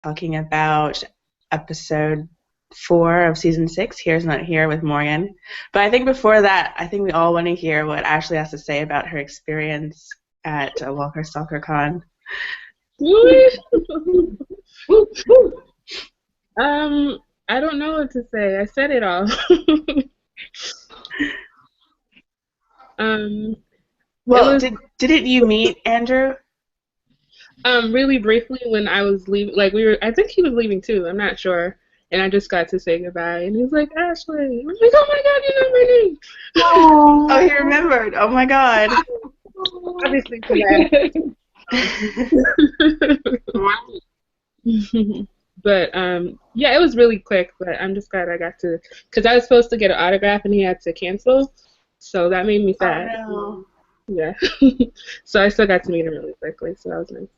talking about episode 4 of season 6, Here's Not Here with Morgan. But I think before that, I think we all want to hear what Ashley has to say about her experience at Walker Stalker Con. I don't know what to say. I said it all. Well, didn't you meet Andrew? Really briefly when I was leaving, like I think he was leaving too, I'm not sure. And I just got to say goodbye, and he was like, Ashley. I'm like, oh my God, you know my name. Oh, he remembered. Oh my God. Obviously for that. But yeah, it was really quick, but I'm just glad I got to, because I was supposed to get an autograph and he had to cancel, so that made me sad. Oh, no. Yeah. So I still got to meet him really quickly, so that was nice.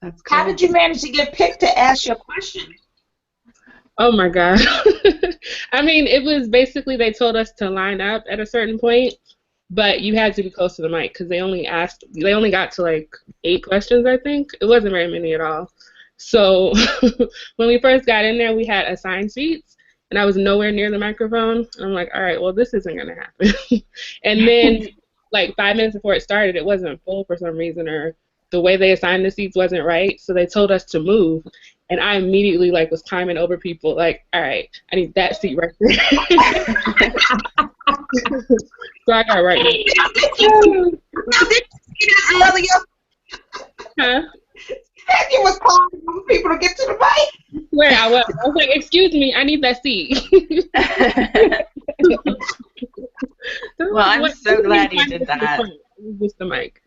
That's cool. How did you manage to get picked to ask your question? Oh my God. I mean, it was basically they told us to line up at a certain point, but you had to be close to the mic because they only got to like 8 questions, I think. It wasn't very many at all. So when we first got in there, we had assigned seats, and I was nowhere near the microphone. I'm like, all right, well, this isn't going to happen. And then like 5 minutes before it started, it wasn't full for some reason, or the way they assigned the seats wasn't right, so they told us to move. And I immediately like was climbing over people, like, all right, I need that seat right there. So I got right there. Huh? You was calling for people to get to the mic. Where I was like, excuse me, I need that seat. Well, I'm so glad you did that. Just the mic.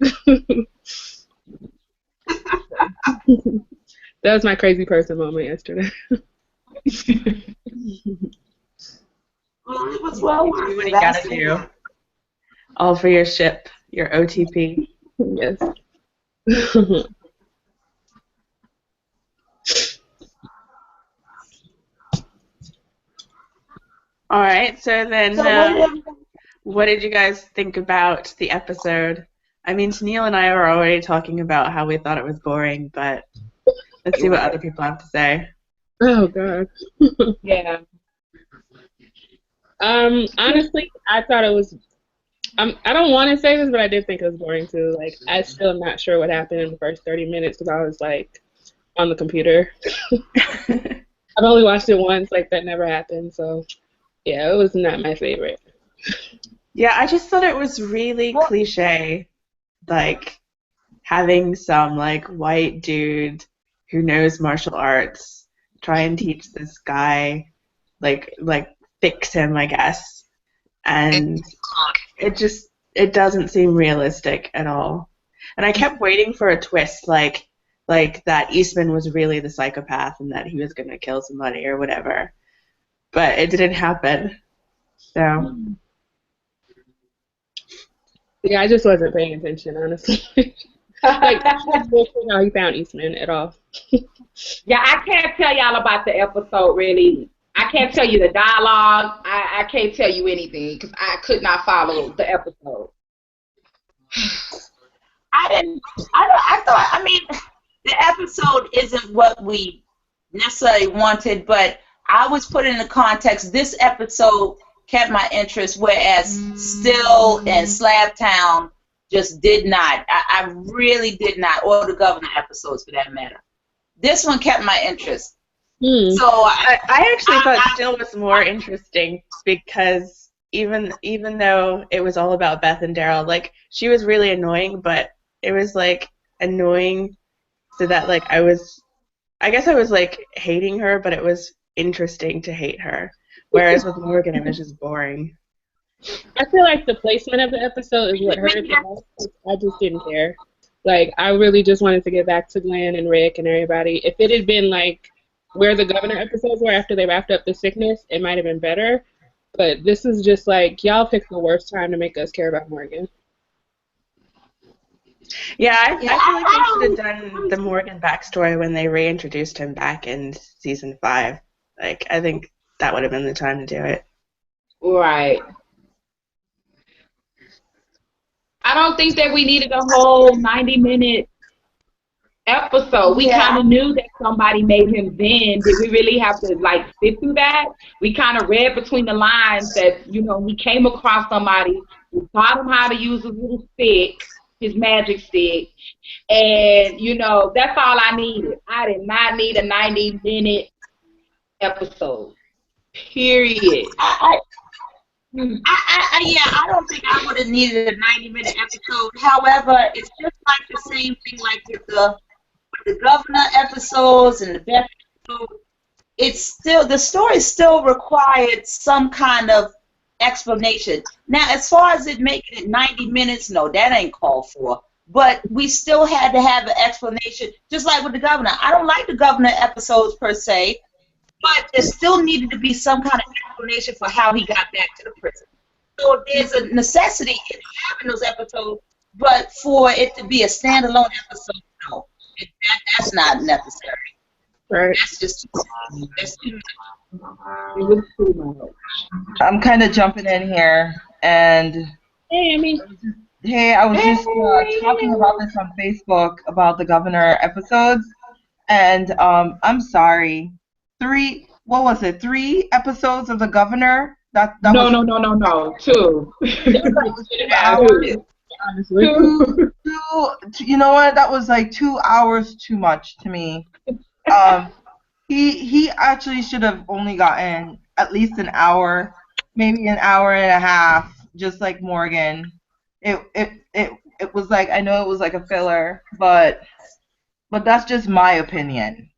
That was my crazy person moment yesterday. Well, it was well worth it. What you gotta do. All for your ship, your OTP. Yes. All right, so then what did you guys think about the episode? I mean, Neil and I were already talking about how we thought it was boring, but let's see what other people have to say. Oh, God. Yeah. Honestly, I thought it was, I don't want to say this, but I did think it was boring too. Like, I still am not sure what happened in the first 30 minutes because I was like on the computer. I've only watched it once, like that never happened, so yeah, it was not my favorite. Yeah, I just thought it was really cliche, like having some like white dude who knows martial arts try and teach this guy, like fix him, I guess, and it doesn't seem realistic at all. And I kept waiting for a twist, like that Eastman was really the psychopath and that he was gonna kill somebody or whatever, but it didn't happen. So. Yeah, I just wasn't paying attention, honestly. Like, I didn't know how he found Eastman at all. Yeah, I can't tell y'all about the episode, really. I can't tell you the dialogue. I can't tell you anything because I could not follow the episode. I mean, the episode isn't what we necessarily wanted, but I was put in the context. This episode kept my interest, whereas Still and Slabtown just did not. I really did not, or the Governor episodes for that matter. This one kept my interest. So I actually thought Still was more interesting because even though it was all about Beth and Daryl, like she was really annoying, but it was like annoying so that like I guess I was like hating her, but it was interesting to hate her. Whereas with Morgan, it was just boring. I feel like the placement of the episode is what hurt the most. I just didn't care. Like, I really just wanted to get back to Glenn and Rick and everybody. If it had been like where the Governor episodes were after they wrapped up the sickness, it might have been better. But this is just like, y'all picked the worst time to make us care about Morgan. Yeah, I feel like they should have done the Morgan backstory when they reintroduced him back in season 5. Like, I think that would have been the time to do it. Right. I don't think that we needed a whole 90-minute episode. We Yeah. kind of knew that somebody made him then. Did we really have to like sit through that? We kind of read between the lines that, you know, we came across somebody who taught him how to use his little stick, his magic stick. And, you know, that's all I needed. I did not need a 90-minute episode. Period. Yeah, I don't think I would have needed a 90-minute episode. However, it's just like the same thing like with the governor episodes and the best episodes. It's still, the story still required some kind of explanation. Now, as far as it making it 90 minutes, no, that ain't called for. But we still had to have an explanation, just like with the governor. I don't like the governor episodes per se, but there still needed to be some kind of explanation for how he got back to the prison. So there's a necessity in having those episodes, but for it to be a standalone episode, no, that's not necessary. Right. That's just that's too much. It was too much. I'm kind of jumping in here, and Hey, Amy. hey, I was just talking about this on Facebook about the governor episodes, and I'm sorry, what was it? 3 episodes of the governor. That was No. 2. Honestly. you know what? That was like 2 hours too much to me. He actually should have only gotten at least an hour, maybe an hour and a half, just like Morgan. It was like, I know it was like a filler, but that's just my opinion,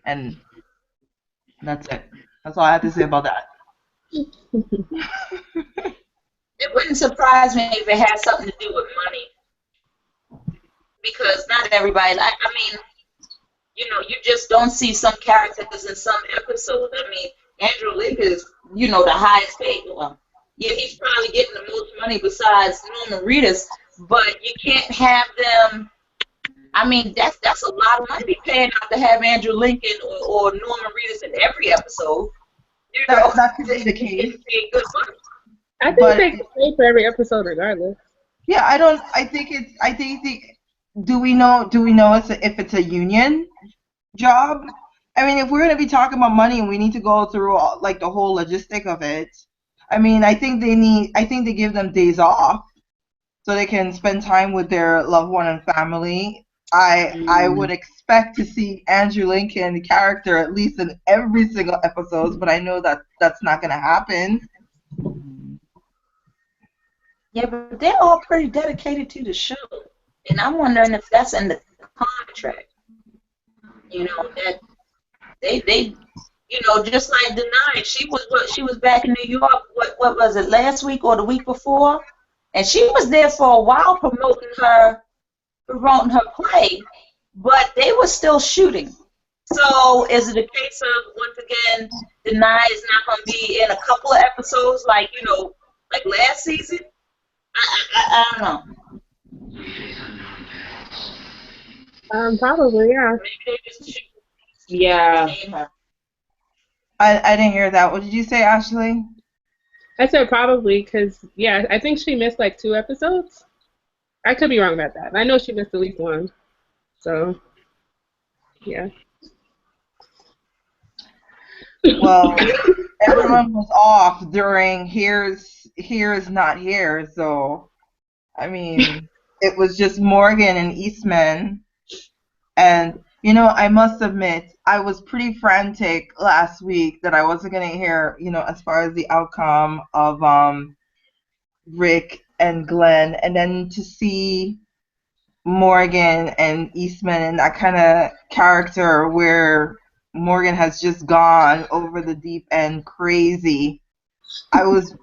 and that's it. That's all I have to say about that. It wouldn't surprise me if it had something to do with money, because not everybody. I mean, you know, you just don't see some characters in some episodes. I mean, Andrew Lincoln is, you know, the highest paid. Well, yeah, he's probably getting the most money besides Norman Reedus, but you can't have them. I mean, that's a lot of money to be paying out to have Andrew Lincoln or Norman Reedus in every episode. You know, That could be the case. Pay good money. I think But- they can pay for every episode regardless. Yeah, I think do we know if it's a union job? I mean, if we're gonna be talking about money and we need to go through like the whole logistic of it, I mean, I think they give them days off so they can spend time with their loved one and family. I would expect to see Andrew Lincoln character at least in every single episode, but I know that that's not gonna happen. Yeah, but they're all pretty dedicated to the show, and I'm wondering if that's in the contract. You know, that they you know, just like Denai, she was back in New York. What was it, last week or the week before? And she was there for a while promoting her play, but they were still shooting. So is it a case of, once again, Denai is not going to be in a couple of episodes like, you know, like last season? I don't know. Probably, yeah. Maybe they just shoot Yeah. her. I didn't hear that. What did you say, Ashley? I said probably because, yeah, I think she missed like 2 episodes. I could be wrong about that. I know she missed at least 1. So, yeah. Well, everyone was off during here's not here, so I mean, it was just Morgan and Eastman. And you know, I must admit, I was pretty frantic last week that I wasn't gonna hear, you know, as far as the outcome of Rick and Glenn, and then to see Morgan and Eastman and that kind of character where Morgan has just gone over the deep end crazy. I was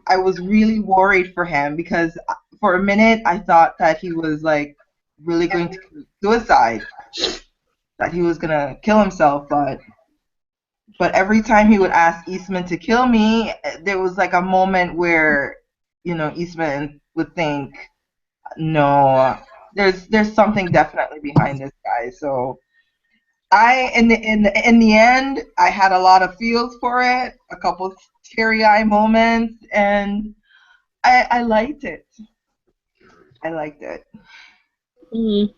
really worried for him because for a minute I thought that he was like really going to commit suicide, that he was gonna kill himself, but every time he would ask Eastman to kill me, there was like a moment where, you know, Eastman would think, no, there's something definitely behind this guy. So in the end, I had a lot of feels for it, a couple teary-eye moments, and I liked it. I liked it. Mm.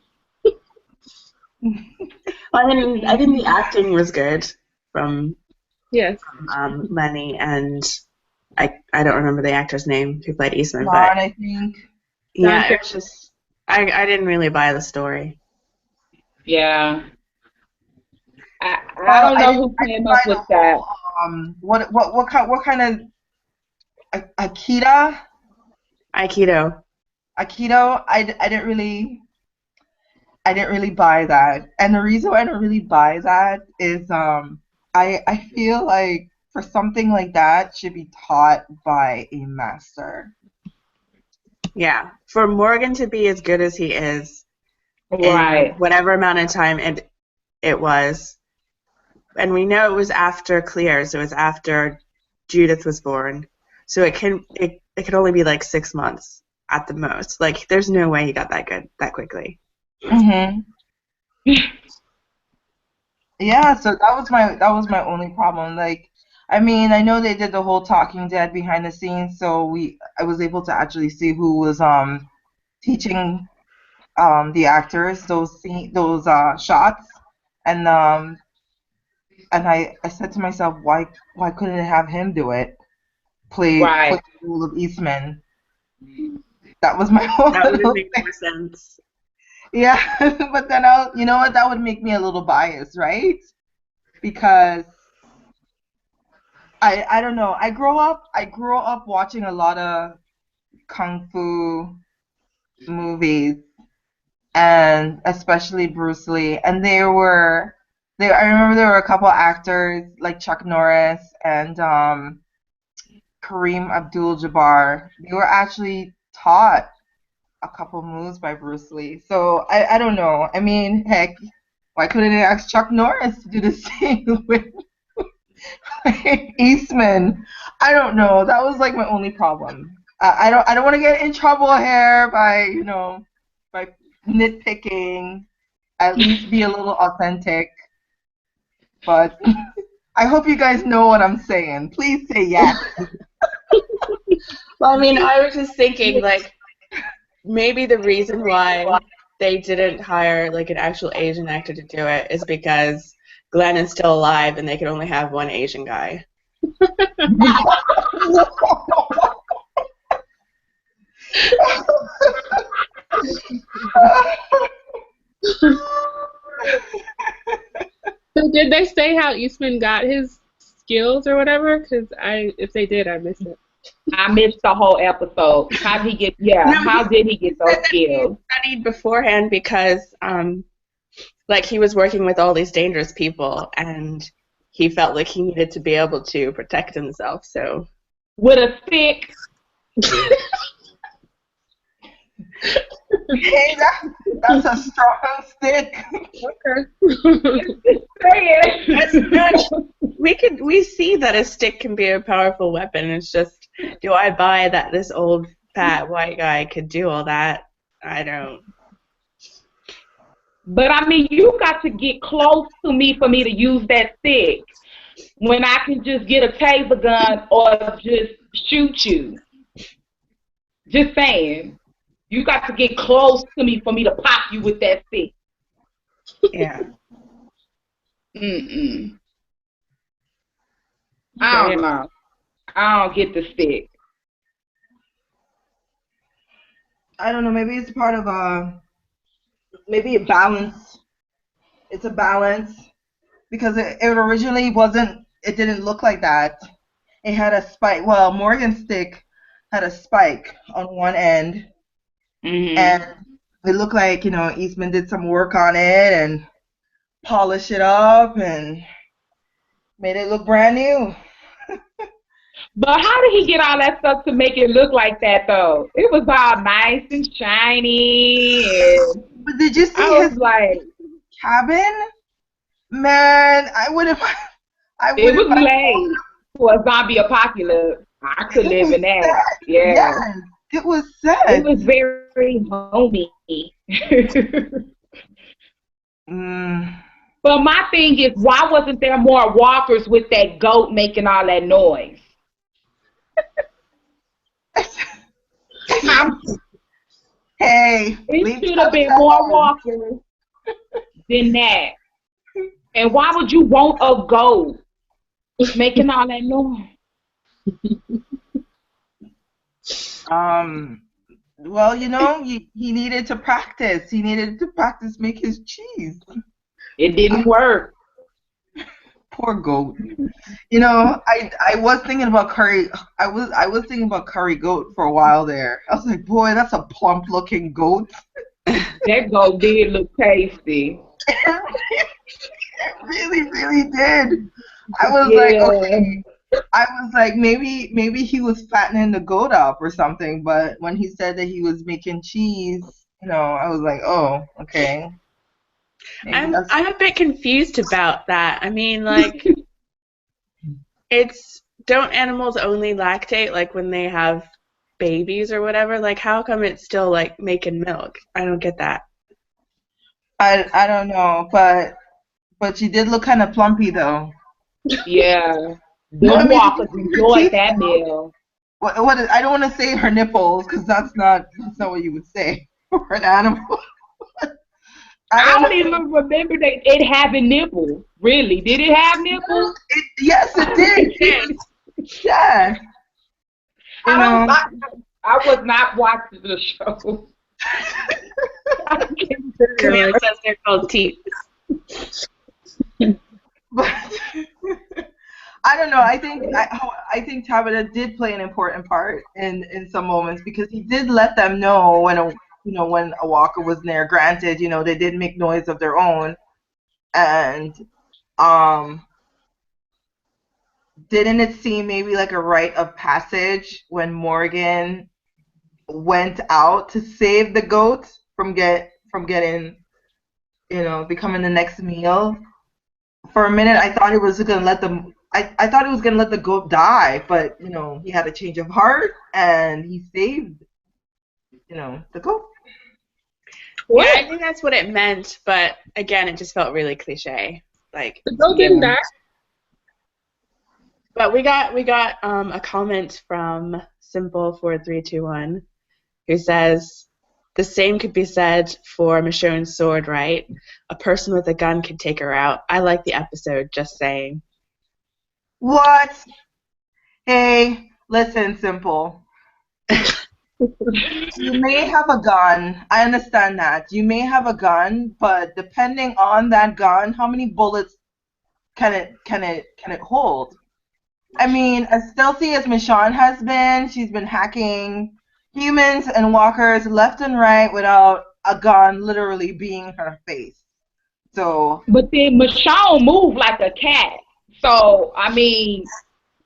I think the acting was good from Yes. Lenny, and I don't remember the actor's name who played Eastman, Ron, but I think. yeah, it was just I didn't really buy the story. Yeah. I Well, don't know who I came didn't up buy the with that. whole what kind of Akita Aikido. Aikido. I didn't really buy that, and the reason why I don't really buy that is I feel like for something like that should be taught by a master. Yeah, for Morgan to be as good as he is in Right. whatever amount of time it was, and we know it was after Clear, so it was after Judith was born, so it could only be like 6 months at the most. Like, there's no way he got that good that quickly. Mhm. Yeah, so that was my only problem. Like, I mean, I know they did the whole Talking Dead behind the scenes, so I was able to actually see who was teaching the actors those shots, and I said to myself, why couldn't I have him do it? Play Right. the role of Eastman. That was my whole That would have little made thing. more sense. Yeah, but then you know what, that would make me a little biased, right? Because I don't know. I grew up watching a lot of kung fu movies, and especially Bruce Lee. And I remember there were a couple actors like Chuck Norris and Kareem Abdul-Jabbar. They were actually taught a couple moves by Bruce Lee. So I don't know. I mean, heck, why couldn't they ask Chuck Norris to do the same with Eastman? I don't know. That was like my only problem. I don't want to get in trouble here by by nitpicking. At least be a little authentic. But I hope you guys know what I'm saying. Please say yes. Well, I mean, I was just thinking, like, maybe the reason why they didn't hire like an actual Asian actor to do it is because Glenn is still alive and they could only have one Asian guy. So did they say how Eastman got his skills or whatever? Because if they did, I missed it. I missed the whole episode. How did he get? Yeah. No, How did he get said those that he skills? studied beforehand because like he was working with all these dangerous people and he felt like he needed to be able to protect himself. So With a stick. Hey, that's a strong stick. we see that a stick can be a powerful weapon. It's just, do I buy that this old fat white guy could do all that? I don't. But I mean, you got to get close to me for me to use that stick. When I can just get a taser gun or just shoot you. Just saying. You got to get close to me for me to pop you with that stick. Yeah. Mm-mm. I don't know. I don't get the stick. I don't know. Maybe it's part of maybe a balance. It's a balance because it originally wasn't. It didn't look like that. It had a spike. Well, Morgan's stick had a spike on one end, and it looked like Eastman did some work on it and polished it up and made it look brand new. But how did he get all that stuff to make it look like that, though? It was all nice and shiny. And But did you see I was his like, cabin? Man, I wouldn't. it was late for a zombie apocalypse. I could live in that. Yeah. Yes, it was set. It was very homey. But my thing is, why wasn't there more walkers with that goat making all that noise? Hey, it should have been more walkers than that. And why would you want a goat making all that noise? Well, he needed to practice. He needed to practice make his cheese. It didn't work. Poor goat. I was thinking about curry. I was thinking about curry goat for a while there. I was like, boy, that's a plump looking goat. That goat did look tasty. It really, really did. I was like, Yeah. okay. I was like, maybe he was fattening the goat up or something. But when he said that he was making cheese, I was like, oh, okay. Maybe I'm a bit confused about that. I mean, like, don't animals only lactate like when they have babies or whatever? Like, how come it's still like making milk? I don't get that. I don't know, but she did look kind of plumpy though. Yeah. No, I Them mean, walkers her enjoyed teeth. that meal. I don't want to say her nipples because that's not what you would say for an animal. I I don't don't know. even remember it having nipples. Really? Did it have nipples? Yes, it did. Yes. I was not watching the show. Camille says they're called teeth. But I don't know. I think Tabitha did play an important part in some moments because he did let them know when a walker was near. Granted, they did make noise of their own, and didn't it seem maybe like a rite of passage when Morgan went out to save the goat from getting becoming the next meal? For a minute, I thought he was gonna let them. I thought he was gonna let the goat die, but he had a change of heart and he saved the goat. Yeah, I think that's what it meant, but again, it just felt really cliche. Like, The goat didn't die. But we got a comment from Simple4321 who says the same could be said for Michonne's sword, right? A person with a gun could take her out. I like the episode, just saying. What? Hey, listen, Simple. You may have a gun. I understand that. You may have a gun, but depending on that gun, how many bullets can it hold? I mean, as stealthy as Michonne has been, she's been hacking humans and walkers left and right without a gun literally being in her face. So. But then Michonne moved like a cat. So, I mean,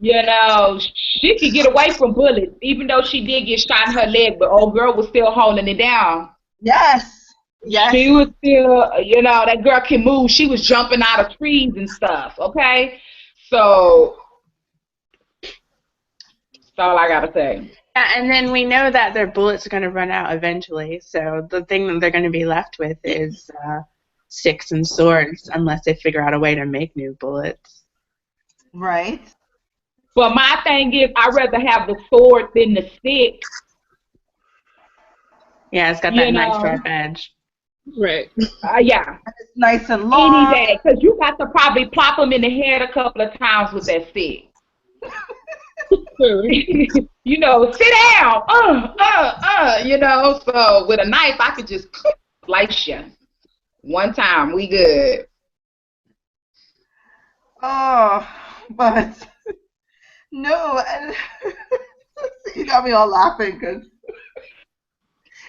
she could get away from bullets, even though she did get shot in her leg, but old girl was still holding it down. Yes. Yes. She was still, that girl can move. She was jumping out of trees and stuff, okay? So, that's all I got to say. Yeah, and then we know that their bullets are going to run out eventually, so the thing that they're going to be left with is sticks and swords, unless they figure out a way to make new bullets. Right. But my thing is, I'd rather have the sword than the stick. Yeah, it's got that nice sharp edge. Right. Yeah. It's nice and long. Any day, because you got to probably plop them in the head a couple of times with that stick. Sit down. So with a knife, I could just slice you. One time, we good. Oh, but no, and you got me all laughing because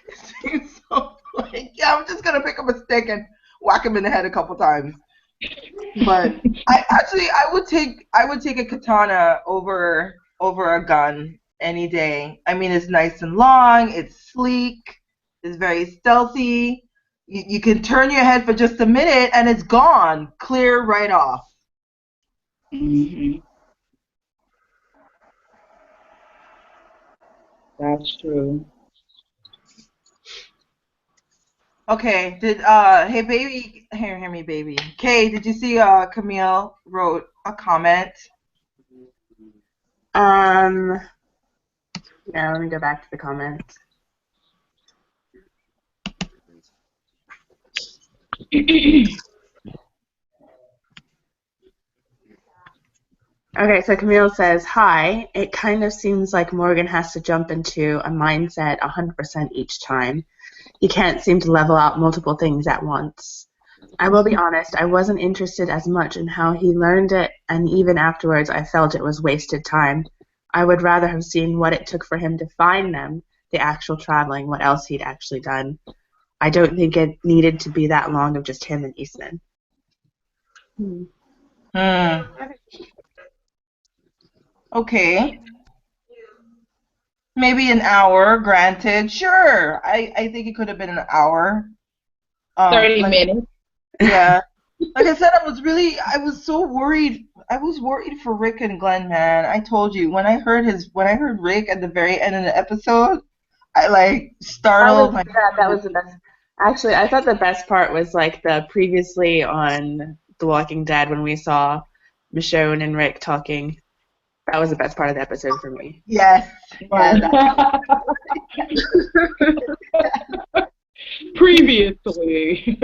it seems so like, yeah, I'm just gonna pick up a stick and whack him in the head a couple times. But I would take a katana over a gun any day. I mean, it's nice and long, it's sleek, it's very stealthy. You can turn your head for just a minute and it's gone, clear right off. Mm-hmm. That's true. Okay, hey baby, hear me baby. Kay, did you see Camille wrote a comment? Yeah, let me go back to the comments. Okay, so Camille says, hi, it kind of seems like Morgan has to jump into a mindset 100% each time. He can't seem to level out multiple things at once. I will be honest, I wasn't interested as much in how he learned it, and even afterwards I felt it was wasted time. I would rather have seen what it took for him to find them, the actual traveling, what else he'd actually done. I don't think it needed to be that long of just him and Eastman. Okay. Maybe an hour, granted. Sure. I think it could have been an hour. 30 minutes. Yeah. Like I said, I was so worried. I was worried for Rick and Glenn, man. I told you, when I heard Rick at the very end of the episode, I startled. That was the best. Actually, I thought the best part was like the previously on The Walking Dead when we saw Michonne and Rick talking. That was the best part of the episode for me. Yes. Yeah, Previously.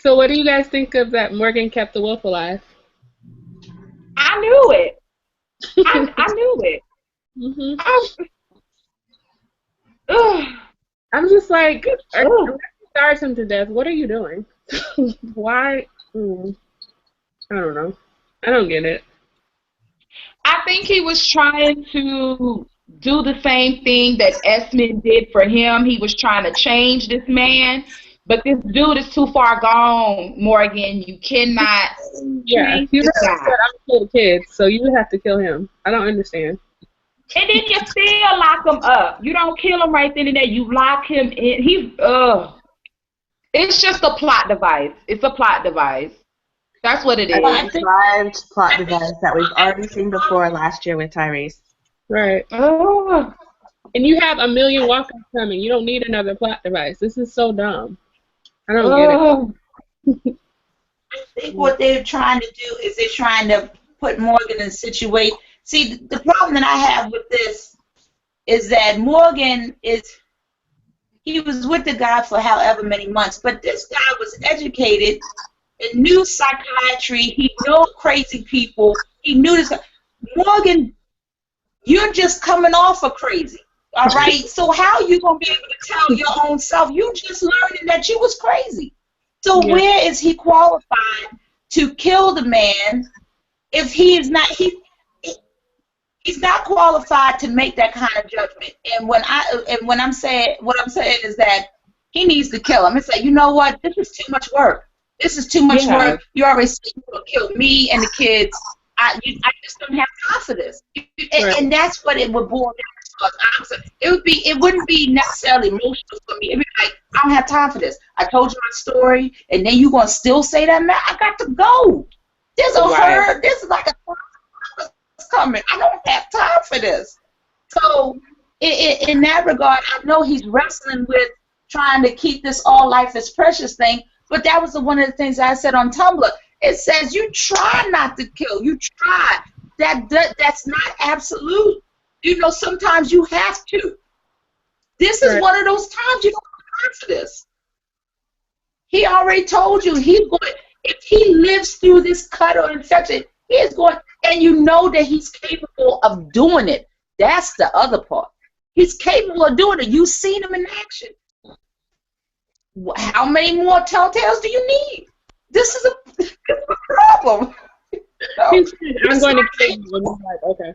So what do you guys think of that Morgan kept the wolf alive? I knew it. I knew it. I'm just like, you starved him to death. What are you doing? Why? I don't know. I don't get it. I think he was trying to do the same thing that Esmond did for him. He was trying to change this man, but this dude is too far gone, Morgan. You cannot change You this said guy. I'm gonna kill the kids, so you would have to kill him. I don't understand. And then you still lock him up. You don't kill him right then and there. You lock him in. It's just a plot device. It's a plot device. That's what it is. A contrived plot device that we've already seen before last year with Tyrese. Right. And you have a million walkers coming. You don't need another plot device. This is so dumb. I don't get it. I think what they're trying to do is they're trying to put Morgan in a situation. See, the problem that I have with this is that Morgan he was with the guy for however many months, but this guy was educated and knew psychiatry. He knew crazy people. He knew this. Morgan, you're just coming off of crazy. All right? So how are you going to be able to tell your own self? You just learning that you was crazy. So where is he qualified to kill the man if he is not he's not qualified to make that kind of judgment. And what I'm saying is that he needs to kill him and say, you know what, this is too much work. This is too much work. You already said you're going to kill me and the kids. I just don't have time for this. And that's what it would boil down to. It wouldn't be necessarily emotional for me. It'd be like, I don't have time for this. I told you my story, and then you're going to still say that, man, I got to go. There's a herd. This is like a coming. I don't have time for this. So in that regard, I know he's wrestling with trying to keep this all life is precious thing, but that was one of the things I said on Tumblr. It says you try not to kill. You try. That's not absolute. You know, sometimes you have to. This is one of those times you don't have time for this. He already told you if he lives through this cut or infection, he is going. And you know that he's capable of doing it. That's the other part. He's capable of doing it. You've seen him in action. How many more telltales do you need? This is a problem. I'm going to kill you. And I'm like, okay.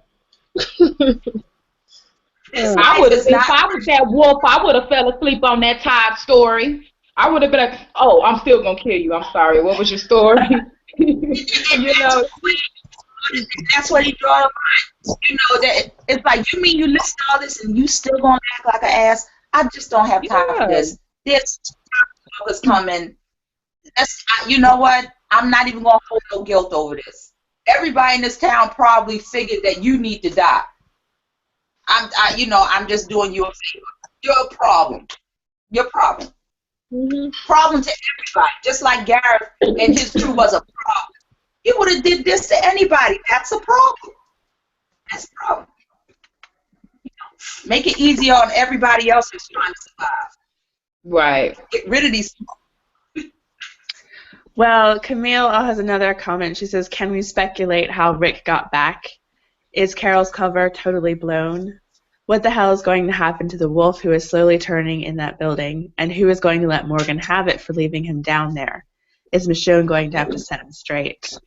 If I was that wolf, I would have fell asleep on that Todd story. I would have been like, oh, I'm still going to kill you. I'm sorry. What was your story? You know. That's what he draw the line. You know, that it's like, you mean you listen to all this and you still gonna act like an ass? I just don't have time for this. This is coming. You know what? I'm not even gonna hold no guilt over this. Everybody in this town probably figured that you need to die. I'm just doing you a favor. You're a problem. Your problem. Problem to everybody. Just like Gareth and his crew was a problem. He would have did this to anybody. That's a problem. That's a problem. Make it easier on everybody else who's trying to survive. Right. Get rid of these. Well, Camille has another comment. She says, "Can we speculate how Rick got back? Is Carol's cover totally blown? What the hell is going to happen to the wolf who is slowly turning in that building? And who is going to let Morgan have it for leaving him down there? Is Michonne going to have to set him straight?"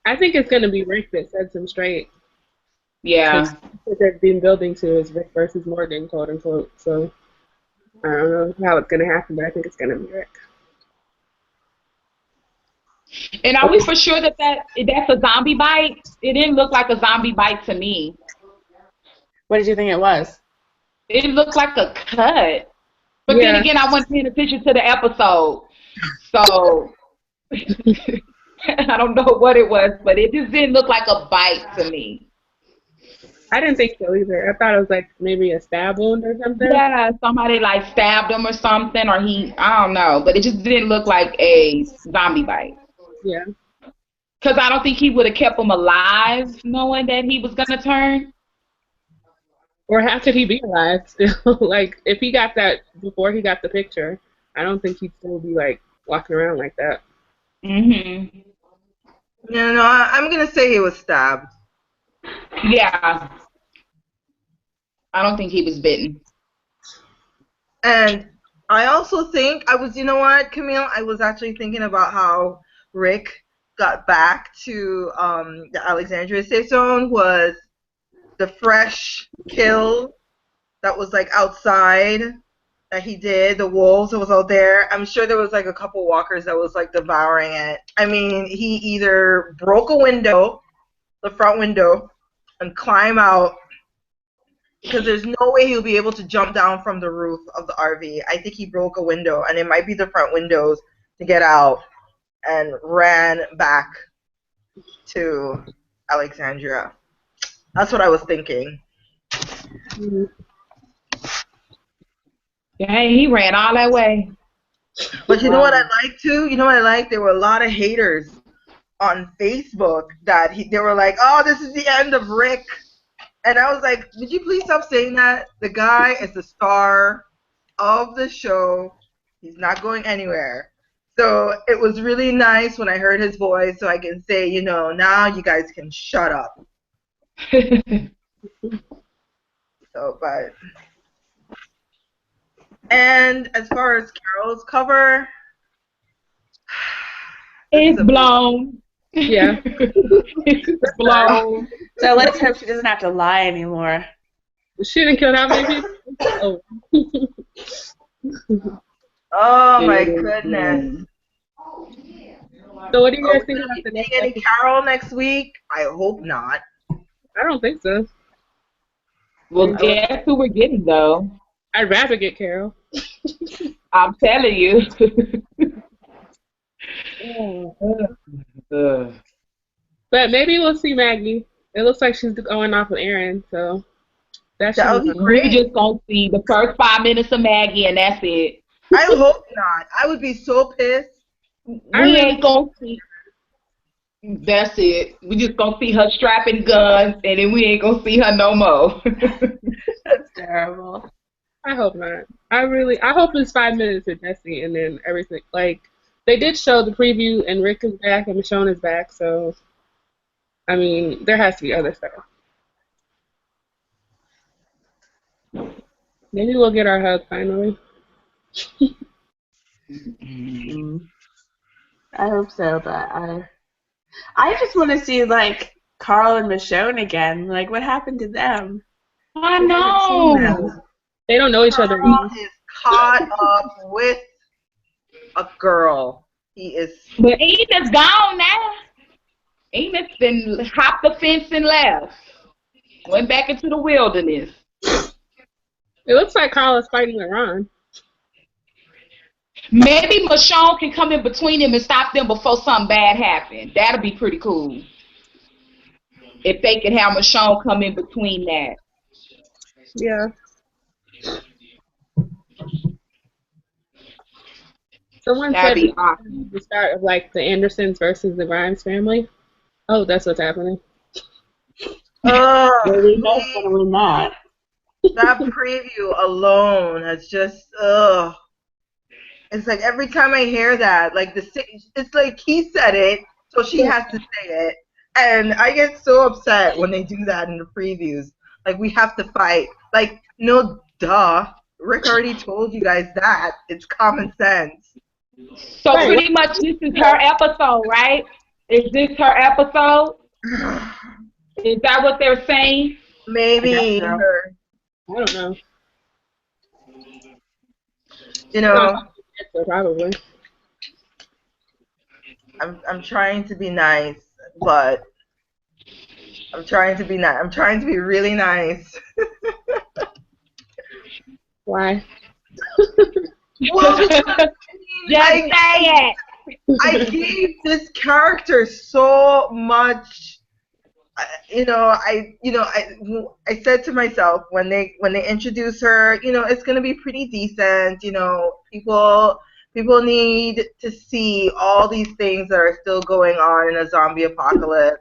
I think it's going to be Rick that sets him straight. Yeah. What they've been building to is Rick versus Morgan, quote unquote. So I don't know how it's going to happen, but I think it's going to be Rick. And are we for sure that that's a zombie bite? It didn't look like a zombie bite to me. What did you think it was? It looked like a cut. But then again, I wasn't paying attention to the episode. So I don't know what it was, but it just didn't look like a bite to me. I didn't think so either. I thought it was like maybe a stab wound or something. Yeah, somebody like stabbed him or something, or I don't know. But it just didn't look like a zombie bite. Yeah. Because I don't think he would have kept him alive knowing that he was going to turn. Or how could he be alive still? Like, if he got that before he got the picture, I don't think he'd still be, like, walking around like that. Mm-hmm. Yeah, no, I'm going to say he was stabbed. Yeah. I don't think he was bitten. And I also think, you know what, Camille? I was actually thinking about how Rick got back to the Alexandria safe zone was the fresh kill that was like outside that he did, the wolves that was out there. I'm sure there was like a couple walkers that was like devouring it. I mean, he either broke a window, the front window, and climb out, because there's no way he'll be able to jump down from the roof of the RV. I think he broke a window, and it might be the front windows to get out, and ran back to Alexandria. That's what I was thinking. Yeah, he ran all that way. But you know what I like too? You know what I like? There were a lot of haters on Facebook that they were like, "Oh, this is the end of Rick." And I was like, "Would you please stop saying that? The guy is the star of the show. He's not going anywhere." So it was really nice when I heard his voice, so I can say, you know, now you guys can shut up. And as far as Carol's cover, it's blown. Yeah. It's blown. So let's hope she doesn't have to lie anymore. She didn't kill that many people? Oh. Oh my goodness. So what do you guys think about the next any Carol next week? I hope not. I don't think so. Well, guess who we're getting, though? I'd rather get Carol. I'm telling you. But maybe we'll see Maggie. It looks like she's going off with Aaron, so that would be great. We're just going to see the first 5 minutes of Maggie, and that's it. I hope not. I would be so pissed. We ain't going to see. That's it. We just going to see her strapping guns, and then we ain't going to see her no more. That's terrible. I hope not. I hope it's 5 minutes of Jesse and then everything. Like, they did show the preview, and Rick is back and Michonne is back, so, I mean, there has to be other stuff. Maybe we'll get our hug finally. I hope so, but I just want to see, like, Carl and Michonne again. Like, what happened to them? I know. They don't know each other. Carl is caught up with a girl. He is. But Edith's gone now. Edith's been hopped the fence and left. Went back into the wilderness. It looks like Carl is fighting with Ron. Maybe Michonne can come in between them and stop them before something bad happens. That'll be pretty cool. If they can have Michonne come in between that. Yeah. Someone That'd said be awesome. The start of like the Andersons versus the Grimes family. Oh, that's what's happening. Well, we know who's Please, gonna win that. that preview alone has just, ugh. It's like every time I hear that, like it's like he said it, so she has to say it, and I get so upset when they do that in the previews. Like we have to fight. Like no, duh. Rick already told you guys that. It's common sense. So Right. pretty much this is her episode, right? Is this her episode? Is that what they're saying? Maybe so. her. I don't know. You know, So probably. I'm trying to be nice, but I'm trying to be nice. I'm trying to be really nice. Why? Well, because Just say it. I gave this character so much. I said to myself when they introduce her, it's gonna be pretty decent. People need to see all these things that are still going on in a zombie apocalypse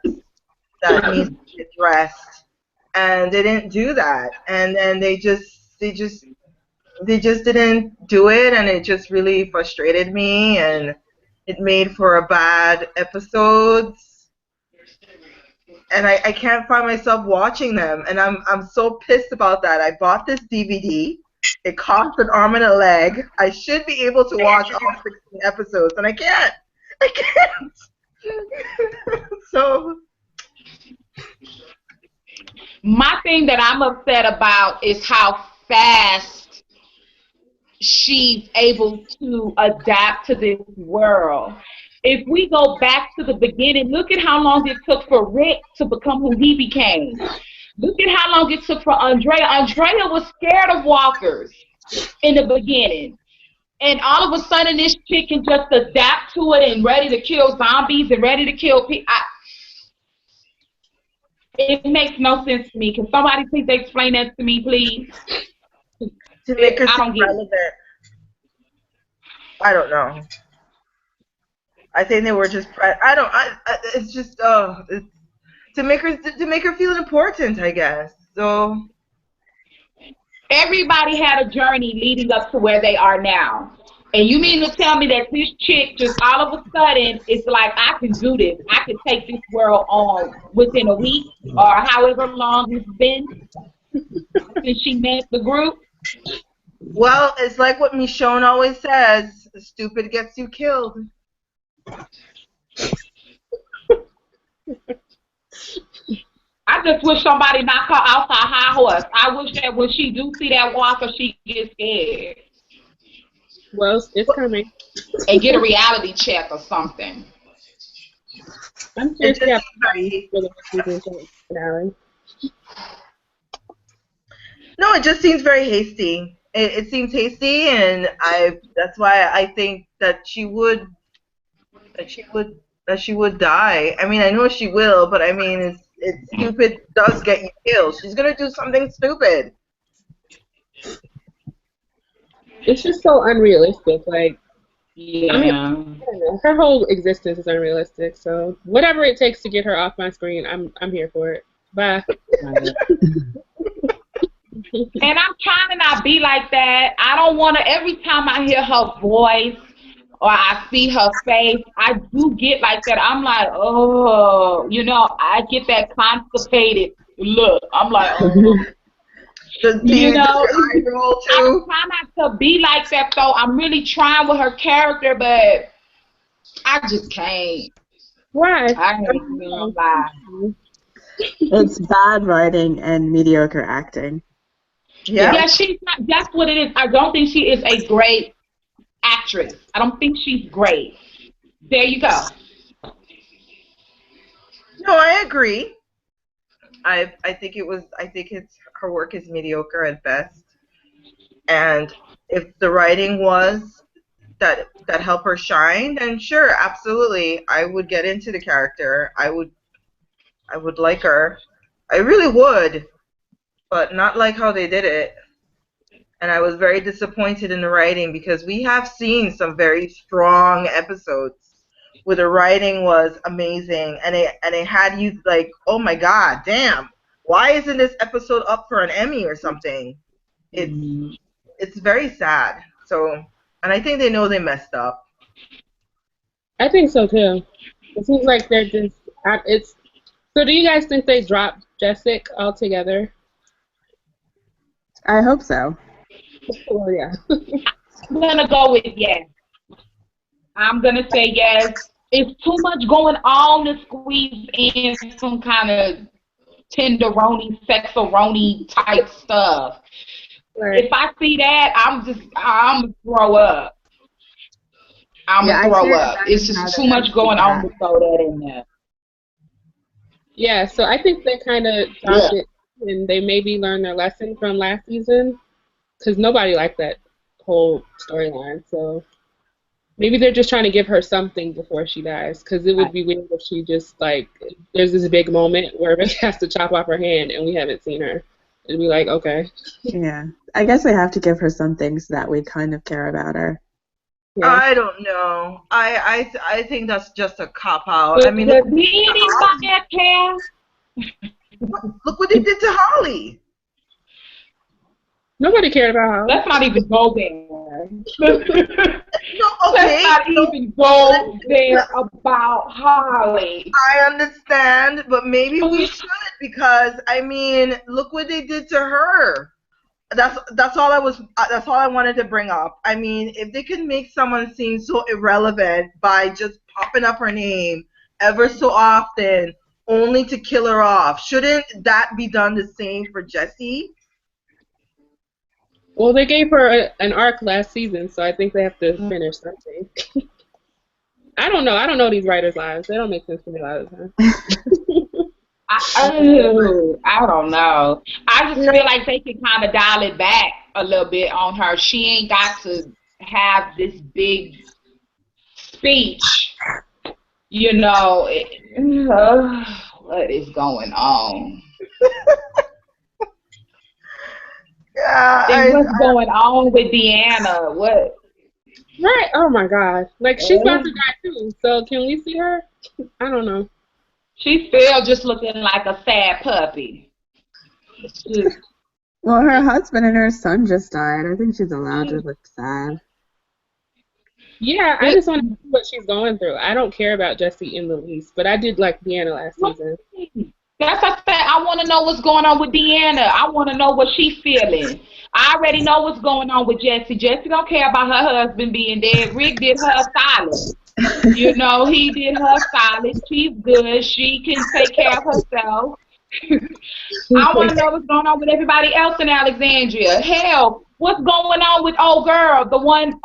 that needs to be addressed, and they didn't do that, and then they just didn't do it, and it just really frustrated me, and it made for a bad episodes, and I can't find myself watching them, and I'm so pissed about that. I bought this DVD. It cost an arm and a leg. I should be able to watch all 16 episodes, and I can't. I can't. So My thing that I'm upset about is how fast she's able to adapt to this world. If we go back to the beginning, look at how long it took for Rick to become who he became. Look at how long it took for Andrea. Andrea was scared of walkers in the beginning. And all of a sudden, this chick can just adapt to it and ready to kill zombies and ready to kill people. It makes no sense to me. Can somebody please explain that to me, please? to make her I don't seem get it. relevant, I don't know. I think they were just. It's just. It's to make her feel important, I guess. So Everybody had a journey leading up to where they are now. And you mean to tell me that this chick just all of a sudden it's like, I can do this. I can take this world on within a week or however long it's been since she met the group? well, it's like what Michonne always says: "Stupid gets you killed." I just wish somebody knocked her off her high horse. I wish that when she do see that walker, she gets scared Well, it's coming. and get a reality check or something. I'm sure It she just has seems very. for the season finale. No, it just seems very hasty. It seems hasty, and that's why I think that she would die. I mean, I know she will, but I mean, it's stupid does get you killed. She's gonna do something stupid. It's just so unrealistic. Like, Yeah. I don't know. Her whole existence is unrealistic. So whatever it takes to get her off my screen, I'm here for it. Bye. And I'm trying to not be like that. I don't want to, every time I hear her voice or I see her face, I do get like that. I'm like, oh, I get that constipated look. I'm like, oh. Does your eye roll I'm too? trying not to be like that, though. I'm really trying with her character, but I just can't. Why? I ain't gonna lie. It's bad writing and mediocre acting. Yeah. She's not. That's what it is. I don't think she is a great actress. I don't think she's great. There you go. No, I agree. I think it's her work is mediocre at best. And if the writing was that helped her shine, then sure, absolutely, I would get into the character. I would like her. I really would, but not like how they did it. And I was very disappointed in the writing because we have seen some very strong episodes where the writing was amazing and it had you like, oh my god, damn, why isn't this episode up for an Emmy or something? It's very sad. So, and I think they know they messed up. I think so too. It seems like they're just. It's. So, do you guys think they dropped Jessica altogether? I hope so. Well, yeah. I'm gonna go with yes. I'm gonna say yes. It's too much going on to squeeze in some kind of tenderoni, sexaroni type stuff. Right. If I see that, I'm gonna throw up. I'm gonna throw up. It's just too much going on to throw that in there. Yeah, so I think they kind of dropped it, and they maybe learned their lesson from last season, because nobody liked that whole storyline. So maybe they're just trying to give her something before she dies, because it would be weird if she just, like, there's this big moment where Rick has to chop off her hand and we haven't seen her. It'd be like, okay. Yeah. I guess we have to give her something so that we kind of care about her. Yeah. I don't know. I think that's just a cop out. I mean, Does look anybody care? what they did to Holly. Nobody cared about her. Let's not even go there. No, okay. Let's not even go there about Holly. I understand, but maybe we should, because I mean, look what they did to her. That's all I wanted to bring up. I mean, if they could make someone seem so irrelevant by just popping up her name ever so often only to kill her off, shouldn't that be done the same for Jessie? Well, they gave her an arc last season, so I think they have to finish something. I don't know. I don't know these writers' lives. They don't make sense to me a lot of the time. I don't know. I just feel like they can kind of dial it back a little bit on her. She ain't got to have this big speech. You know, what is going on? Yeah, what's going on with Deanna? What? Right. Oh, my God. Like, she's about to die, too. So can we see her? I don't know. She's still just looking like a sad puppy. Well, her husband and her son just died. I think she's allowed to look sad. Yeah, I just want to see what she's going through. I don't care about Jessie in the least, but I did like Deanna last season. That's what I said. I want to know what's going on with Deanna. I want to know what she's feeling. I already know what's going on with Jessie. Jessie don't care about her husband being dead. Rick did her silent. You know, he did her silent. She's good. She can take care of herself. I want to know what's going on with everybody else in Alexandria. Hell, what's going on with old girl, the one,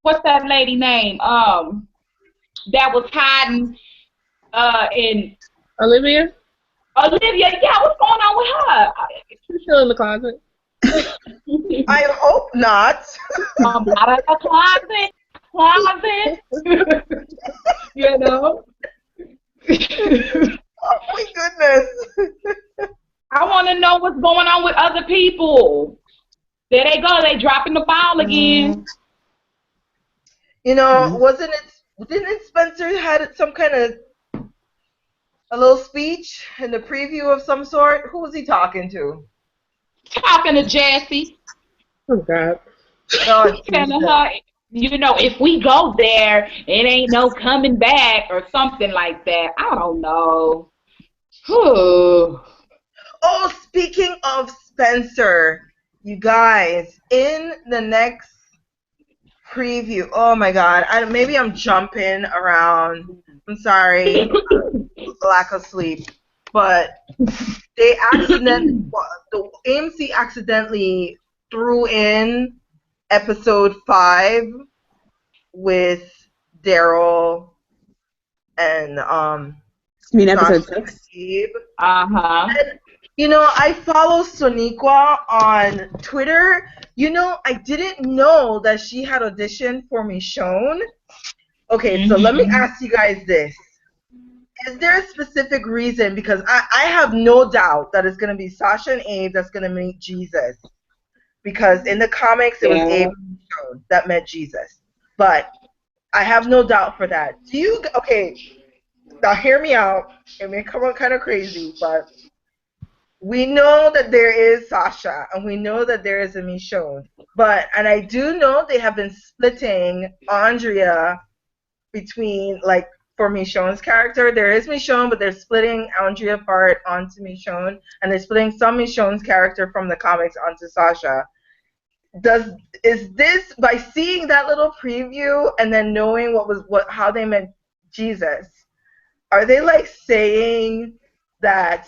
what's that lady name? That was hiding in Olivia? Olivia, yeah, what's going on with her? She's still in the closet. I hope not. Out of the closet. You know? Oh my goodness. I want to know what's going on with other people. There they go. They dropping the ball again. You know, didn't Spencer had some kind of a little speech in the preview of some sort? Who was he talking to? Talking to Jessie. Oh, God. Oh, Telling her, you know, if we go there, it ain't no coming back or something like that. I don't know. Whew. Oh, speaking of Spencer, you guys, in the next preview, oh my God, maybe I'm jumping around. I'm sorry, lack of sleep, but the AMC accidentally threw in episode 5 with Daryl and You mean episode 6? Uh-huh. And, you know, I follow Soniqua on Twitter. You know, I didn't know that she had auditioned for Michonne. Okay, so let me ask you guys this. Is there a specific reason? Because I have no doubt that it's going to be Sasha and Abe that's going to meet Jesus. Because in the comics, it was Abe and Michonne that met Jesus. But I have no doubt for that. Okay, now hear me out. It may come out kind of crazy, but we know that there is Sasha, and we know that there is a Michonne. And I do know they have been splitting Andrea between, like, for Michonne's character, there is Michonne, but they're splitting Andrea part onto Michonne, and they're splitting some Michonne's character from the comics onto Sasha. Is this, by seeing that little preview and then knowing how they meant Jesus, are they like saying that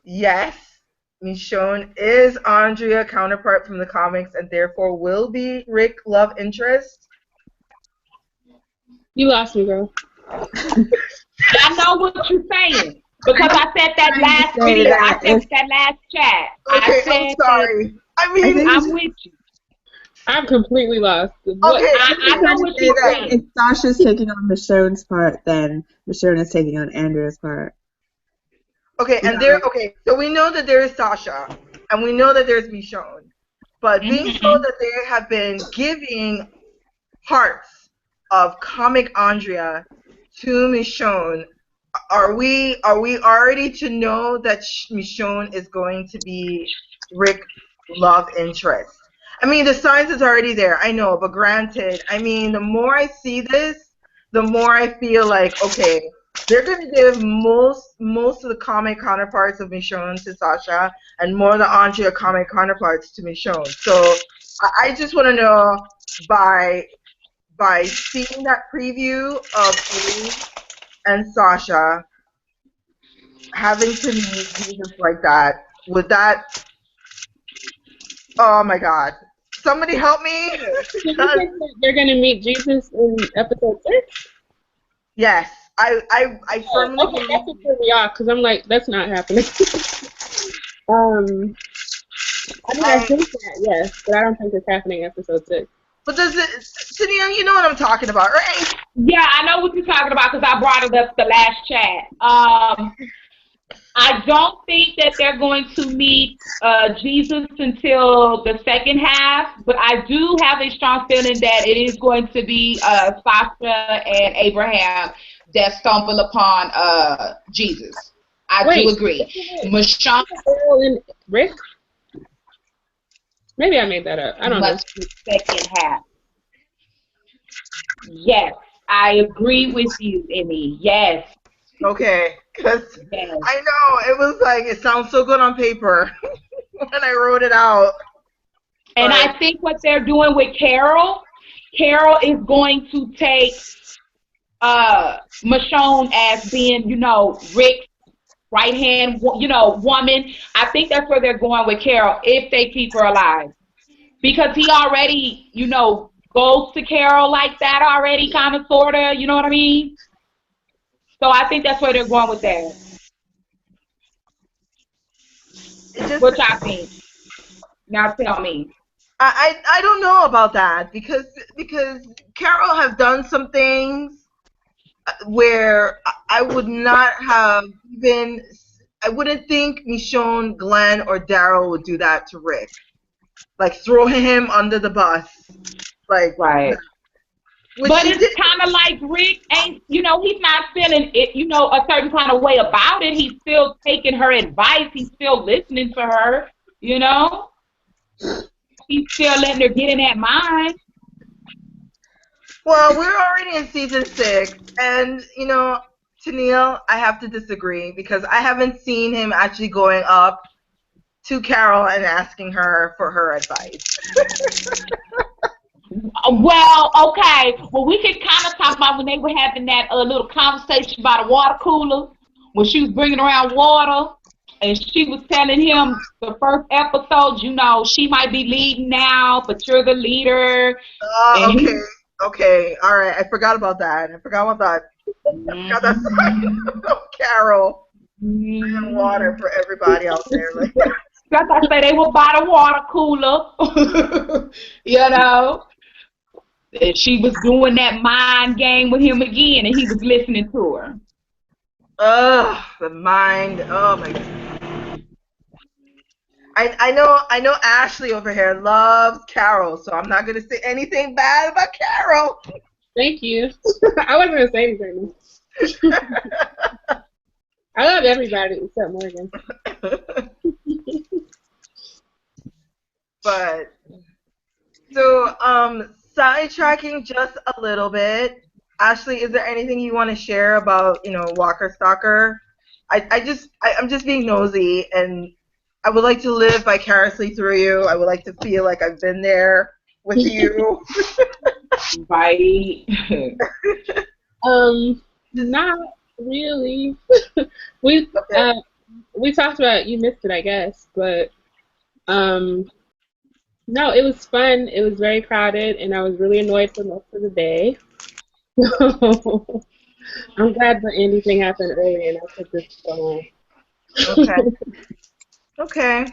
yes, Michonne is Andrea counterpart from the comics and therefore will be Rick love interest? You lost me, girl. I know what you're saying because I said that last video. I said that last chat. Okay, I'm sorry. I'm with you. I'm completely lost. Okay, I know what you're saying. If Sasha's taking on Michonne's part, then Michonne is taking on Andrea's part. Okay, and so we know that there is Sasha, and we know that there's Michonne, but being told that they have been giving parts of comic Andrea to Michonne, are we already to know that Michonne is going to be Rick's love interest? I mean, the signs is already there, I know, but granted, I mean, the more I see this, the more I feel like, okay, they're going to give most of the comic counterparts of Michonne to Sasha, and more of the Andrea comic counterparts to Michonne. So I just want to know, by seeing that preview of Eve and Sasha having to meet Jesus like that, would that... Oh my God. Somebody help me! So you think that they're going to meet Jesus in episode 6? Yes. I firmly okay, that's what threw me off, because I'm like, that's not happening. I think that, yes, but I don't think it's happening in episode 6. But does it, Tania, you know what I'm talking about, right? Yeah, I know what you're talking about because I brought it up the last chat. I don't think that they're going to meet Jesus until the second half, but I do have a strong feeling that it is going to be Sasha and Abraham that stumble upon Jesus. I do agree. Michonne and Rick? Maybe I made that up. I don't know. Second half. Yes, I agree with you, Emmy. Yes. Okay, because I know, it was like, it sounds so good on paper when I wrote it out. And I think what they're doing with Carol is going to take Michonne as being, Rick's right-hand, woman. I think that's where they're going with Carol, if they keep her alive. Because he already, goes to Carol like that already, kind of, sort of, you know what I mean? So I think that's where they're going with that. What y'all think? Now tell me. I don't know about that because Carol have done some things where I would not have even, I wouldn't think Michonne, Glenn, or Daryl would do that to Rick. Like, throw him under the bus. Like, right. But it's kind of like Rick ain't, he's not feeling it, a certain kind of way about it. He's still taking her advice. He's still listening to her, He's still letting her get in that mind. Well, we're already in season 6, and, Tennille, I have to disagree because I haven't seen him actually going up to Carol and asking her for her advice. Well, okay. Well, we can kind of talk about when they were having that little conversation about a water cooler, when she was bringing around water, and she was telling him the first episode, she might be leading now, but you're the leader. Okay, all right. I forgot about that. I forgot that side of Carol and water for everybody out there. Like, that's I say they will buy the water cooler, And she was doing that mind game with him again, and he was listening to her. The mind. Oh my God. I know Ashley over here loves Carol, so I'm not gonna say anything bad about Carol. Thank you. I wasn't gonna say anything. I love everybody except Morgan. But so sidetracking just a little bit. Ashley, is there anything you want to share about, Walker Stalker? I'm just being nosy, and I would like to live vicariously through you. I would like to feel like I've been there with you. Right. Not really. we Okay. we talked about, you missed it, I guess, but no, it was fun. It was very crowded, and I was really annoyed for most of the day. I'm glad the Andy thing happened early, and I could just go Okay. Okay.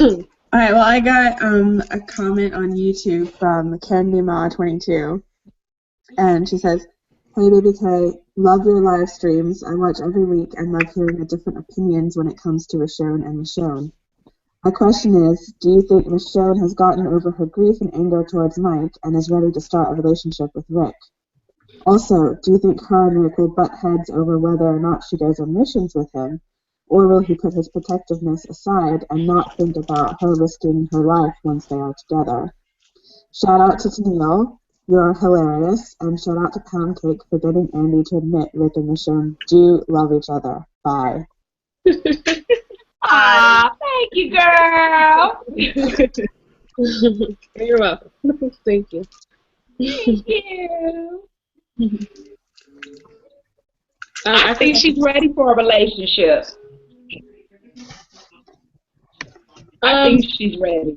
All right, well, I got a comment on YouTube from CandyMa22, and she says, "Hey, Baby K, love your live streams. I watch every week and love hearing the different opinions when it comes to Richonne and Michonne. My question is, do you think Michonne has gotten over her grief and anger towards Mike and is ready to start a relationship with Rick? Also, do you think her and Rick will butt heads over whether or not she goes on missions with him, or will he put his protectiveness aside and not think about her risking her life once they are together? Shout out to Tennille, you're hilarious, and shout out to Pound Cake for getting Andy to admit Rick and Michonne do love each other. Bye." Aw, thank you, girl. You're welcome. Thank you. Thank you. I I think she's ready for a relationship. I think she's ready.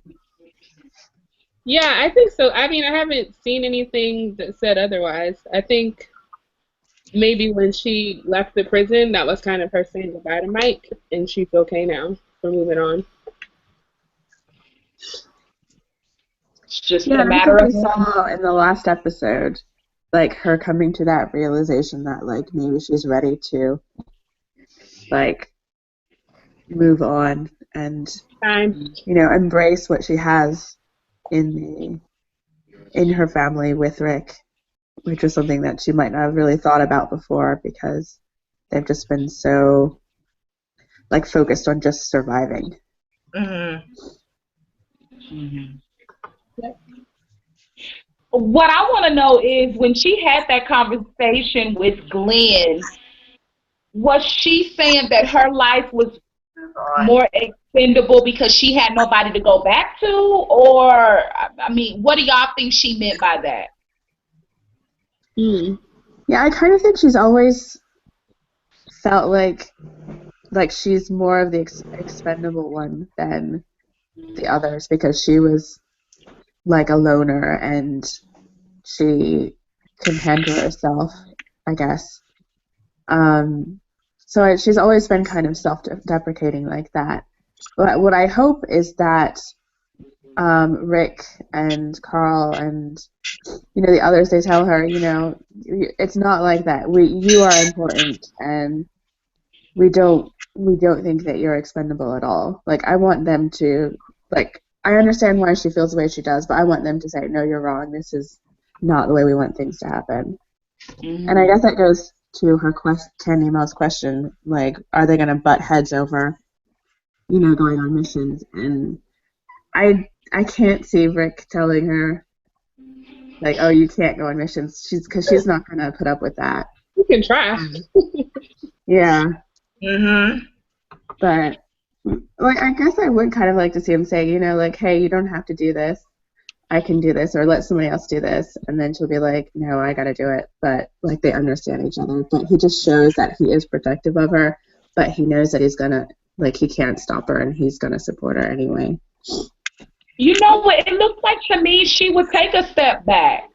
Yeah, I think so. I mean, I haven't seen anything that said otherwise. I think maybe when she left the prison, that was kind of her saying goodbye to Mike, and she's okay now. We're moving on. It's just Yeah, a and I matter think of we saw in the last episode, like, her coming to that realization that, like, maybe she's ready to, like, move on and, Time. embrace what she has in her family with Rick, which was something that she might not have really thought about before because they've just been so, like, focused on just surviving. What I want to know is when she had that conversation with Glenn, was she saying that her life was more expendable because she had nobody to go back to? Or, I mean, what do y'all think she meant by that? Yeah, I kind of think she's always felt like she's more of the expendable one than the others because she was like a loner and she can handle herself, I guess. So she's always been kind of self-deprecating like that. But what I hope is that Rick and Carl and the others, they tell her, it's not like that. You are important, and we don't think that you're expendable at all. Like, I want them to, like, I understand why she feels the way she does, but I want them to say, no, you're wrong. This is not the way we want things to happen. Mm-hmm. And I guess that goes to her Candy Mouse question, like, are they going to butt heads over, going on missions? And I can't see Rick telling her, like, oh, you can't go on missions, because she's not going to put up with that. You can try. Yeah. Mhm. But, like, I guess I would kind of like to see him say, like, hey, you don't have to do this. I can do this, or let somebody else do this. And then she'll be like, no, I got to do it. But, like, they understand each other. But he just shows that he is protective of her, but he knows that he's going to, like, he can't stop her, and he's going to support her anyway. You know what? It looks like to me she would take a step back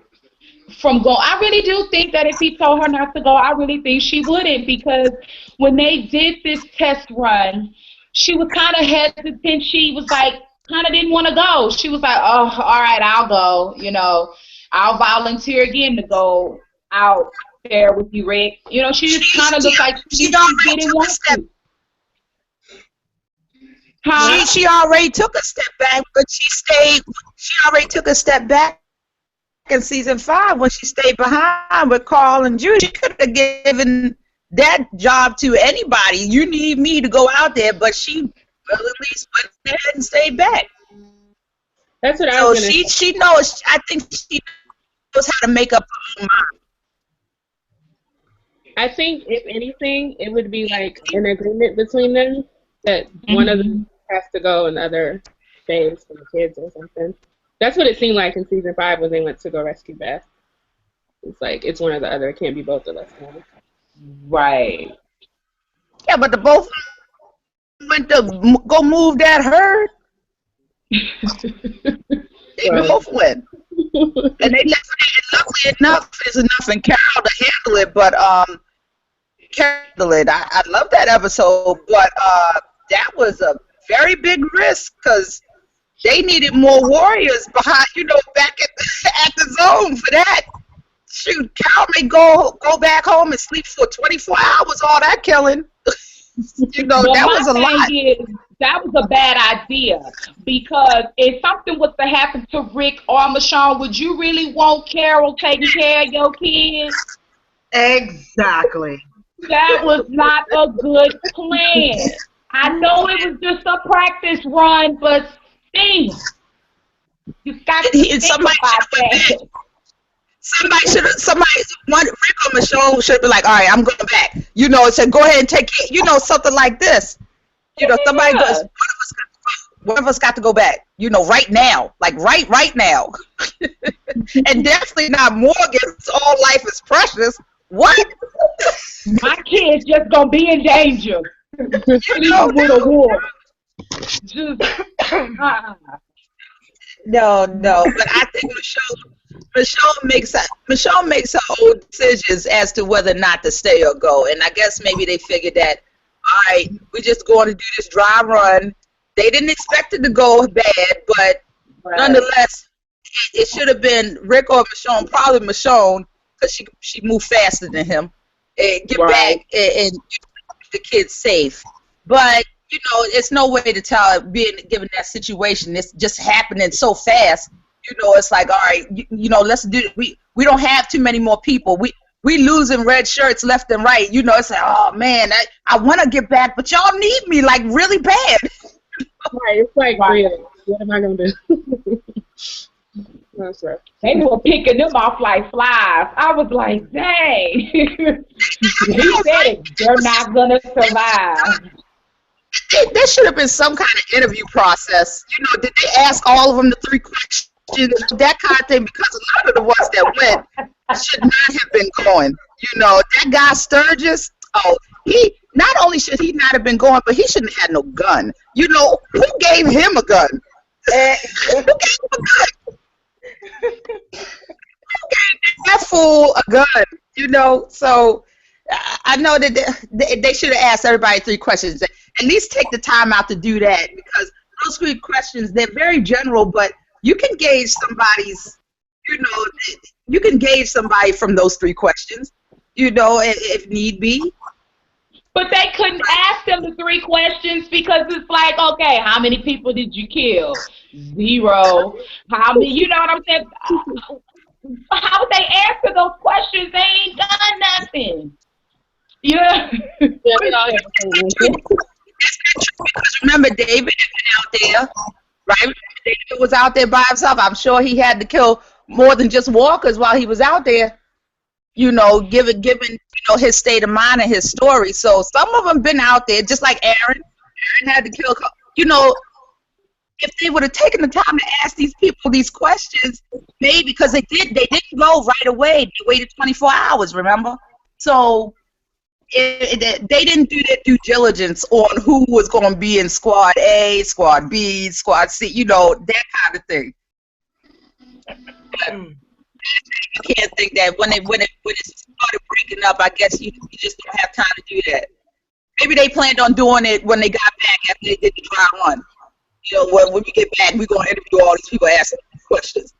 from going. I really do think that if he told her not to go, I really think she wouldn't, because when they did this test run, she was kind of hesitant. She was like, kind of didn't want to go. She was like, oh, all right, I'll go. I'll volunteer again to go out there with you, Rick. She just kind of looked like she didn't want to. Huh? She already took a step back, but she already took a step back in season 5 when she stayed behind with Carl and Judy. She could have given that job to anybody. You need me to go out there, but she at least went ahead and stayed back. That's what I So was gonna say. she knows. I think she knows how to make up her own mind. I think if anything, it would be like an agreement between them that one of Mm-hmm. them has to go and the other stays for the kids or something. That's what it seemed like in season 5 when they went to go rescue Beth. It's like it's one or the other. It can't be both of us now. Right. Yeah, but the both went to go move that herd. They Right. both went, and they left it. Luckily enough, there's enough in Carol to handle it. But handle it. I love that episode, but that was a very big risk because they needed more warriors behind, back at the zone for that. Shoot, Carol may go back home and sleep for 24 hours. All that killing, Well, that my was a lot. thing is, that was a bad idea because if something was to happen to Rick or Michonne, would you really want Carol taking care of your kids? Exactly. That was not a good plan. I know it was just a practice run, but still, you got to think Somebody about that. Rick or Michonne should be like, all right, I'm going back. Said, go ahead and take care. Something like this. Somebody Yeah. goes, one of us got to go back. Right now, like right now, and definitely not Morgan's. All life is precious. What? My kid's just gonna be in danger. Sleeping with a wolf. Just No, but I think Michonne makes her own decisions as to whether or not to stay or go, and I guess maybe they figured that, all right, we're just going to do this dry run. They didn't expect it to go bad, but nonetheless, it should have been Rick or Michonne, probably Michonne, because she moved faster than him, and get back and keep the kids safe. But it's no way to tell given that situation. It's just happening so fast. It's like, all right, let's do it. We don't have too many more people. We losing red shirts left and right. It's like, oh man, I want to get back, but y'all need me like really bad. Right, it's like, really, what am I gonna do? That's right. they were picking them off like flies. I was like, dang. He said it. They're not gonna survive. There should have been some kind of interview process. Did they ask all of them the 3 questions, that kind of thing? Because a lot of the ones that went should not have been going. That guy Sturgis, he not only should he not have been going, but he shouldn't have had no gun. Who gave him a gun? Who gave him a gun? Who gave that fool a gun? So I know that they should have asked everybody 3 questions. At least take the time out to do that, because those 3 questions, they're very general, but you can gauge somebody's, you can gauge somebody from those 3 questions, if need be. But they couldn't ask them the 3 questions because it's like, okay, how many people did you kill? 0. How many? You know what I'm saying? How would they answer those questions? They ain't done nothing. Yeah. Because remember, David had been out there, right? David was out there by himself. I'm sure he had to kill more than just walkers while he was out there. Given his state of mind and his story. So some of them been out there, just like Aaron. Aaron had to kill. If they would have taken the time to ask these people these questions, maybe, because they didn't go right away. They waited 24 hours. Remember? So they didn't do their due diligence on who was going to be in Squad A, Squad B, Squad C. That kind of thing. You can't think that when it started breaking up, I guess you just don't have time to do that. Maybe they planned on doing it when they got back after they did the dry run. When we get back, we're going to interview all these people asking questions.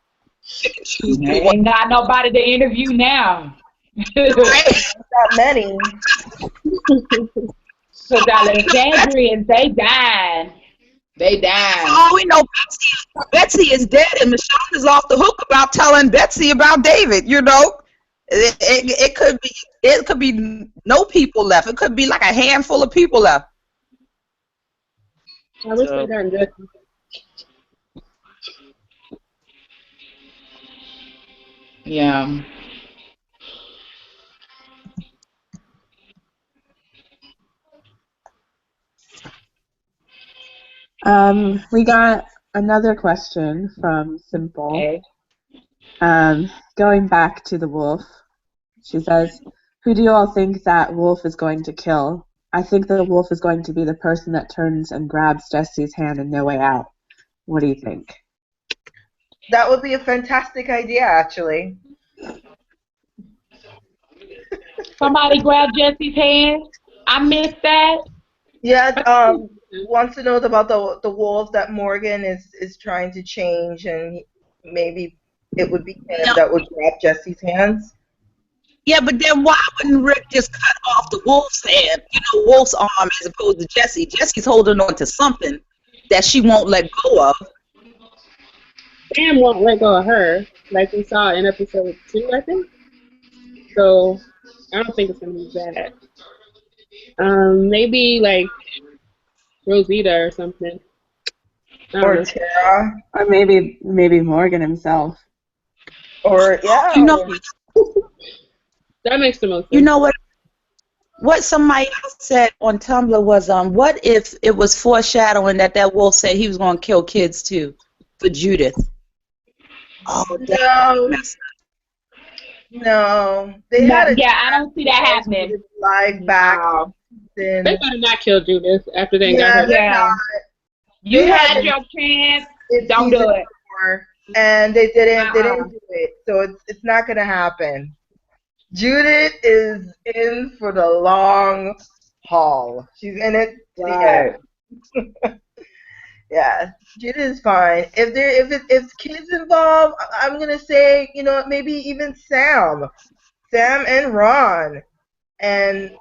They can choose. Ain't got nobody to interview now. Not many. Because Alexandrians, they died. They died. Oh, we know Betsy is dead, and Michonne is off the hook about telling Betsy about David. It could be no people left. It could be like a handful of people left. I wish they done good. Yeah. We got another question from Simple. Okay. Going back to the wolf, she says, "Who do you all think that wolf is going to kill? I think the wolf is going to be the person that turns and grabs Jesse's hand in No Way Out. What do you think?" That would be a fantastic idea, actually. Somebody grab Jesse's hand. I missed that. Yeah, wants to know about the wolf that Morgan is trying to change, and maybe it would be him No. that would grab Jesse's hands. Yeah, but then why wouldn't Rick just cut off the wolf's hand, wolf's arm as opposed to Jesse? Jesse's holding on to something that she won't let go of. Sam won't let go of her, like we saw in episode 2, I think. So I don't think it's gonna be bad. Maybe like Rosita or something. I don't Or know. Tara. Or maybe Morgan himself. Or, yeah. You know, That makes the most sense. you know what? What somebody else said on Tumblr was, what if it was foreshadowing that wolf said he was gonna kill kids too, for Judith? Oh, No. that's No. They No, had a yeah, I don't see that happening. live back. No. Then, They better not kill Judith after they got yeah, her. they're Yeah. not. You They had had your chance. It's Don't do season it. 4, and they didn't Uh-uh. do it, so it's not gonna happen. Judith is in for the long haul. She's in it to the end. Yeah, Judith is fine. If kids involved, I'm gonna say maybe even Sam and Ron, and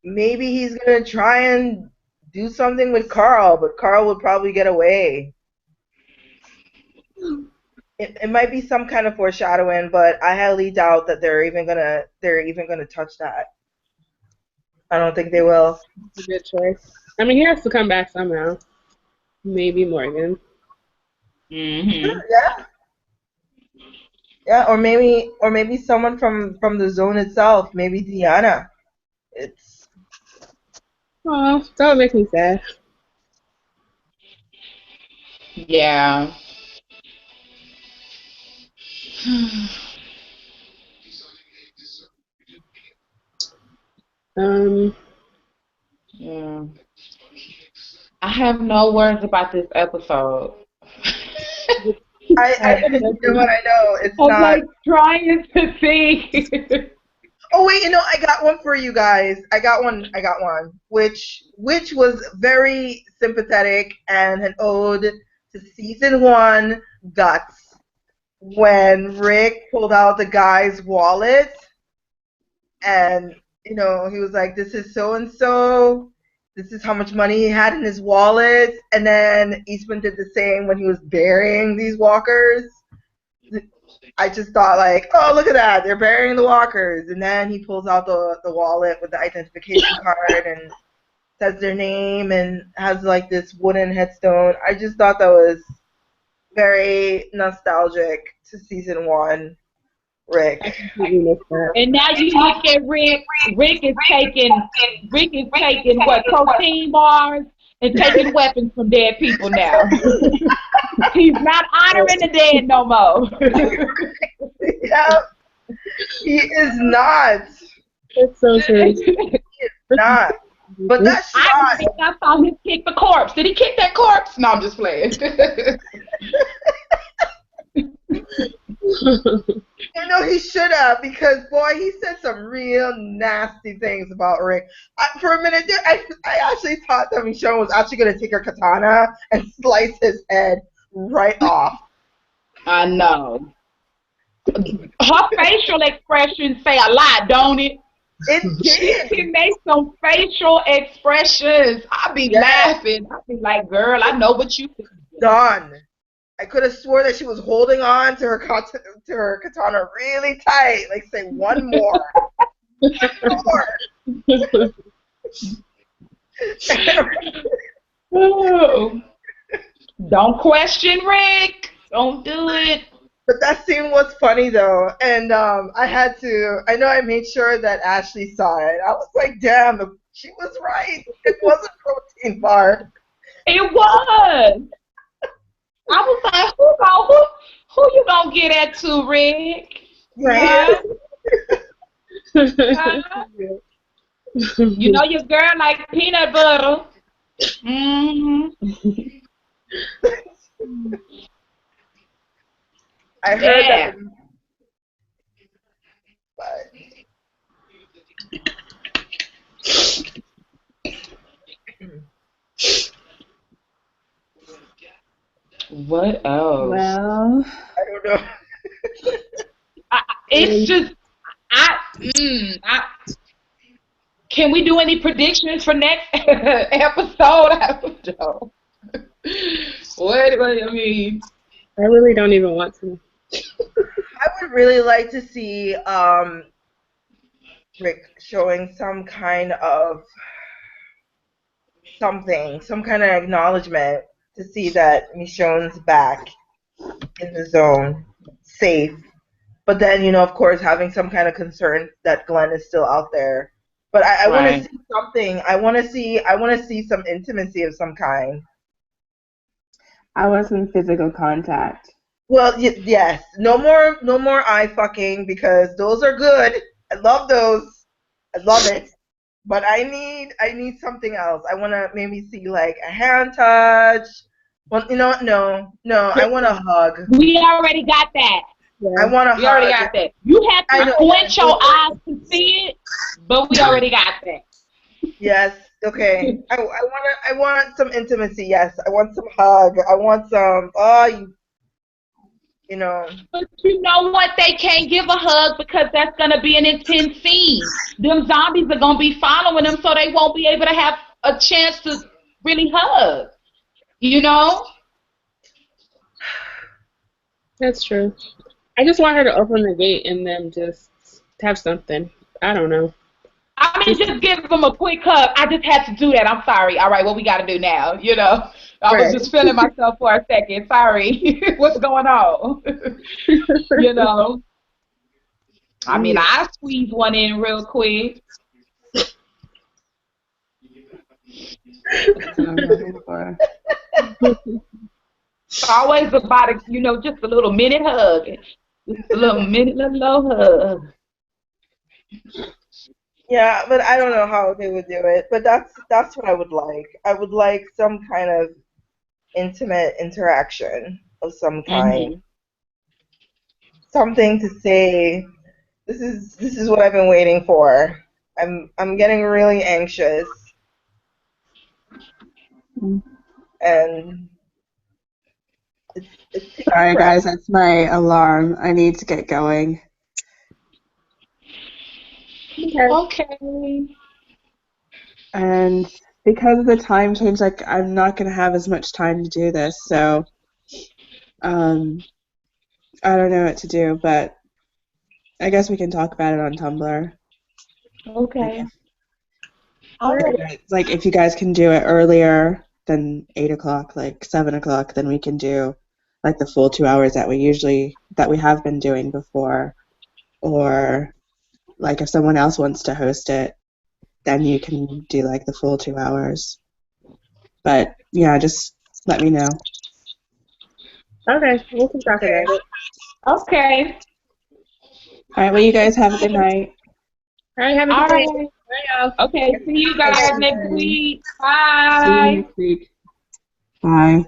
maybe he's gonna try and do something with Carl, but Carl would probably get away. It might be some kind of foreshadowing, but I highly doubt that they're even gonna touch that. I don't think they will. It's a good choice. I mean, he has to come back somehow. Maybe Morgan. Mm-hmm. Yeah. Yeah, or maybe someone from the zone itself, maybe Deanna. It's Oh, that would make me sad. Yeah. Um, Yeah. I have no words about this episode. you know what I know. It's I'm not. like trying to think. Oh wait, I got one for you guys. I got one, which was very sympathetic and an ode to season 1 guts when Rick pulled out the guy's wallet and he was like, "This is so and so. This is how much money he had in his wallet." And then Eastman did the same when he was burying these walkers. I just thought like, oh, look at that, they're burying the walkers. And then he pulls out the wallet with the identification card and says their name and has like this wooden headstone. I just thought that was very nostalgic to season 1 Rick. I completely missed that. And now you look at Rick. Rick is taking what, protein bars and taking weapons from dead people now. He's not honoring the dead no more. Yep. He is not. It's so true. He is not. But that I shot, think I saw him kick the corpse. Did he kick that corpse? No, I'm just playing. he should have, because boy, he said some real nasty things about Rick. For a minute there, I actually thought that Richonne was actually going to take her katana and slice his head right off. I know. Her facial expressions say a lot, don't it? It did. She makes some facial expressions. I be laughing. I be like, girl, I know what you think. Done. I could have swore that she was holding on to her katana really tight, like say one more. Oh. Don't question Rick. Don't do it. But that scene was funny though, and I know I made sure that Ashley saw it. I was like, damn, she was right. It was a protein bar. It was. I was like, who you gonna get at to, Rick? Right? Huh? You know your girl like peanut butter. I heard Yeah. that. But What else? Well, I don't know. It's just can we do any predictions for next episode? I don't know. What I mean? I really don't even want to. I would really like to see Rick showing some kind of something, some kind of acknowledgement to see that Michonne's back in the zone, safe. But then, of course, having some kind of concern that Glenn is still out there. But I want to see something. I want to see some intimacy of some kind. I want some physical contact. Well, yes. No more eye fucking because those are good. I love those. I love it. But I need something else. I want to maybe see like a hand touch. Well, you know what? No. I want a hug. We already got that. I want a hug. We already got that. You have to squint your eyes to see it, but we already got that. Yes. Okay. I want some intimacy. Yes. I want some hug. I want some. But you know what? They can't give a hug because that's gonna be an intense scene. Them zombies are gonna be following them, so they won't be able to have a chance to really hug. You know? That's true. I just want her to open the gate and then just have something. I don't know. I mean, just give them a quick hug. I just had to do that. I'm sorry. All right, what we got to do now? I was just feeling myself for a second. Sorry. What's going on? I mean, I squeeze one in real quick. It's always about just a little minute hug. Just a little low hug. Yeah, but I don't know how they would do it. But that's what I would like. I would like some kind of intimate interaction of some kind. Something to say. This is what I've been waiting for. I'm getting really anxious. And it's Sorry, guys, that's my alarm. I need to get going. Okay. And because of the time change, I'm not going to have as much time to do this, so I don't know what to do, but I guess we can talk about it on Tumblr. Okay. Like, if you guys can do it earlier than 8 o'clock, like 7 o'clock, then we can do like the full 2 hours that we have been doing before. Or like if someone else wants to host it, then you can do like the full 2 hours. But yeah, just let me know. Okay, we'll keep talking about it. Okay. All right, well, you guys have a good night. All right, have a good day. Bye, y'all. Okay, see you guys next week. See you Bye. next week. Bye.